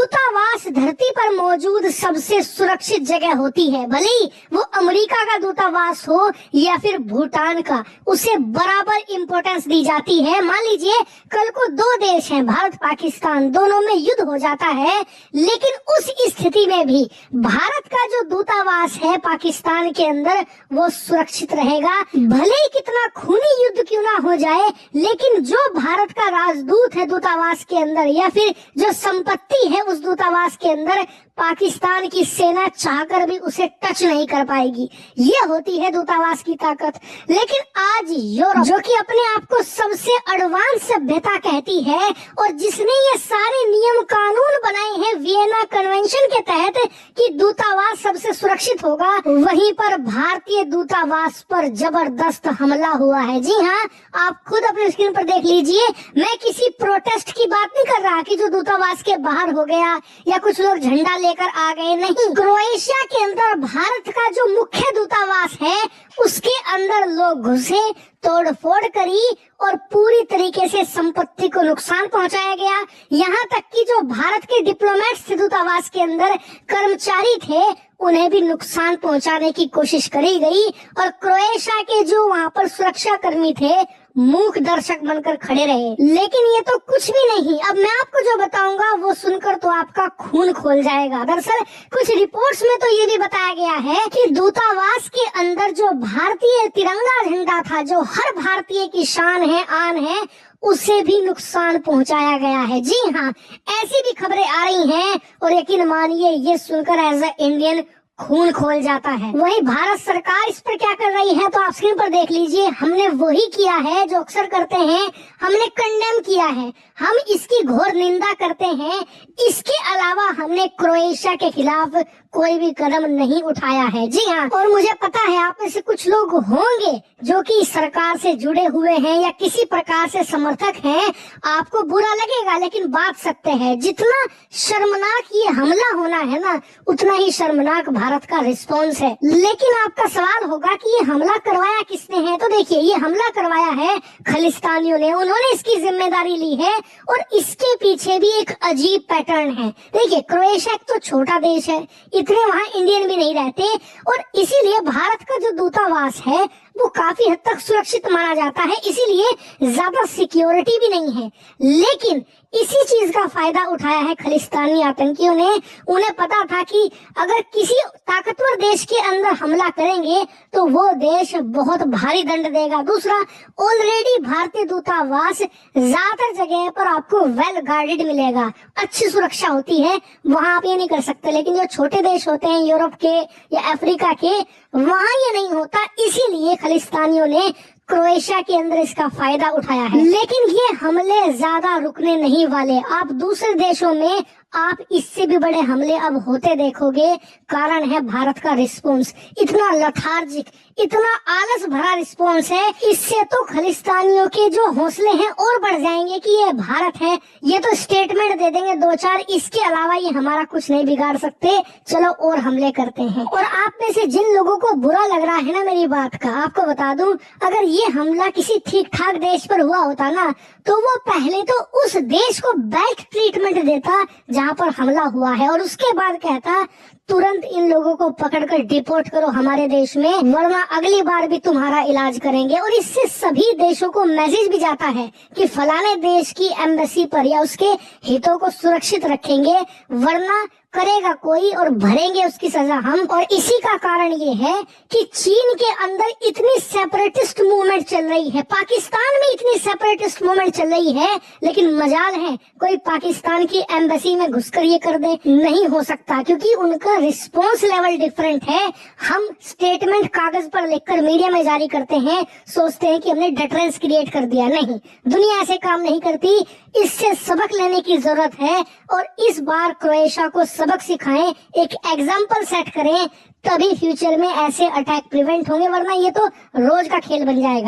दूतावास धरती पर मौजूद सबसे सुरक्षित जगह होती है, भले ही वो अमेरिका का दूतावास हो या फिर भूटान का, उसे बराबर इम्पोर्टेंस दी जाती है। मान लीजिए कल को दो देश हैं, भारत पाकिस्तान, दोनों में युद्ध हो जाता है, लेकिन उस स्थिति में भी भारत का जो दूतावास है पाकिस्तान के अंदर वो सुरक्षित रहेगा। भले ही कितना खूनी युद्ध क्यों ना हो जाए, लेकिन जो भारत का राजदूत है दूतावास के अंदर या फिर जो संपत्ति है उस दूतावास के अंदर, पाकिस्तान की सेना चाहकर भी उसे टच नहीं कर पाएगी। ये होती है दूतावास की ताकत। लेकिन आज यूरोप, जो कि अपने आप को सबसे एडवांस सभ्यता कहती है और जिसने ये सारे नियम कानून बनाए हैं वियना कन्वेंशन के तहत कि दूतावास सबसे सुरक्षित होगा, वहीं पर भारतीय दूतावास पर जबरदस्त हमला हुआ है। जी हाँ, आप खुद अपने स्क्रीन पर देख लीजिए। मैं किसी प्रोटेस्ट की बात नहीं कर रहा कि जो दूतावास के बाहर हो गया या कुछ लोग झंडा लेकर आ गए, नहीं। क्रोएशिया के अंदर भारत का जो मुख्य दूतावास है उसके अंदर लोग घुसे, तोड़फोड़ करी और पूरी तरीके से संपत्ति को नुकसान पहुंचाया गया। यहाँ तक कि जो भारत के डिप्लोमेट्स थे दूतावास के अंदर, कर्मचारी थे, उन्हें भी नुकसान पहुंचाने की कोशिश करी गई और क्रोएशिया के जो वहाँ पर सुरक्षा कर्मी थे मूक दर्शक बनकर खड़े रहे। लेकिन ये तो कुछ भी नहीं। अब मैं आपको जो बताऊंगा वो सुनकर तो आपका खून खोल जाएगा। दरअसल कुछ रिपोर्ट्स में तो ये भी बताया गया है कि दूतावास के अंदर जो भारतीय तिरंगा झंडा था, जो हर भारतीय की शान है, आन है, उसे भी नुकसान पहुंचाया गया है। जी हाँ, ऐसी भी खबरें आ रही हैं और यकीन मानिए ये सुनकर एज अ इंडियन खून खोल जाता है। वही भारत सरकार इस पर क्या कर रही है तो आप स्क्रीन पर देख लीजिए। हमने वही किया है जो अक्सर करते हैं, हमने कंडेम किया है, हम इसकी घोर निंदा करते हैं। इसके अलावा हमने क्रोएशिया के खिलाफ कोई भी कदम नहीं उठाया है। जी हाँ, और मुझे पता है आप में से कुछ लोग होंगे जो कि सरकार से जुड़े हुए हैं या किसी प्रकार से समर्थक हैं, आपको बुरा लगेगा, लेकिन बात सत्य है। जितना शर्मनाक ये हमला होना है ना, उतना ही शर्मनाक भारत का रिस्पॉन्स है। लेकिन आपका सवाल होगा कि ये हमला करवाया किसने है, तो देखिए ये हमला करवाया है खलिस्तानियों ने। उन्होंने इसकी जिम्मेदारी ली है और इसके पीछे भी एक अजीब पैटर्न है। देखिए क्रोएशिया एक तो छोटा देश है, इतने वहाँ इंडियन भी नहीं रहते और इसीलिए भारत का जो दूतावास है वो काफी हद तक सुरक्षित माना जाता है, इसीलिए ज्यादा सिक्योरिटी भी नहीं है। लेकिन इसी चीज का फायदा उठाया है खलिस्तानी आतंकियों ने। उन्हें पता था कि अगर किसी ताकतवर देश के अंदर हमला करेंगे तो वो देश बहुत भारी दंड देगा। दूसरा, ऑलरेडी भारतीय दूतावास ज्यादातर जगह पर आपको वेल गार्डेड मिलेगा, अच्छी सुरक्षा होती है, वहां आप ये नहीं कर सकते। लेकिन जो छोटे देश होते हैं यूरोप के या अफ्रीका के, वहाँ ये नहीं होता, इसीलिए खलिस्तानियों ने क्रोएशिया के अंदर इसका फायदा उठाया है। लेकिन ये हमले ज्यादा रुकने नहीं वाले। आप दूसरे देशों में आप इससे भी बड़े हमले अब होते देखोगे। कारण है भारत का रिस्पॉन्स, इतना लथार्जिक, इतना आलस भरा रिस्पॉन्स है। इससे तो खलिस्तानियों के जो हौसले हैं और बढ़ जाएंगे कि ये भारत है, ये तो स्टेटमेंट दे देंगे दो चार, इसके अलावा ये हमारा कुछ नहीं बिगाड़ सकते, चलो और हमले करते हैं। और आप में से जिन लोगों को बुरा लग रहा है ना मेरी बात का, आपको बता दूं, अगर ये हमला किसी ठीक ठाक देश पर हुआ होता ना, तो वो पहले तो उस देश को बेस्ट ट्रीटमेंट देता जहाँ पर हमला हुआ है और उसके बाद कहता तुरंत इन लोगों को पकड़कर डिपोर्ट करो हमारे देश में, वरना अगली बार भी तुम्हारा इलाज करेंगे। और इससे सभी देशों को मैसेज भी जाता है कि फलाने देश की एम्बेसी पर या उसके हितों को सुरक्षित रखेंगे, वरना करेगा कोई और भरेंगे उसकी सजा हम। और इसी का कारण ये है कि चीन के अंदर इतनी सेपरेटिस्ट मूवमेंट चल रही है, पाकिस्तान में इतनी सेपरेटिस्ट मूवमेंट चल रही है, लेकिन मजाल है कोई पाकिस्तान की एम्बेसी में घुसकर ये कर दे, नहीं हो सकता, क्योंकि उनका रिस्पॉन्स लेवल डिफरेंट है। हम स्टेटमेंट कागज पर लिखकर मीडिया में जारी करते हैं, सोचते हैं कि हमने डिफरेंस क्रिएट कर दिया, नहीं, दुनिया ऐसे काम नहीं करती। इससे सबक लेने की जरूरत है और इस बार क्रोएशिया को सबक सिखाएं, एक एग्जाम्पल सेट करें, तभी फ्यूचर में ऐसे अटैक प्रिवेंट होंगे, वरना ये तो रोज का खेल बन जाएगा।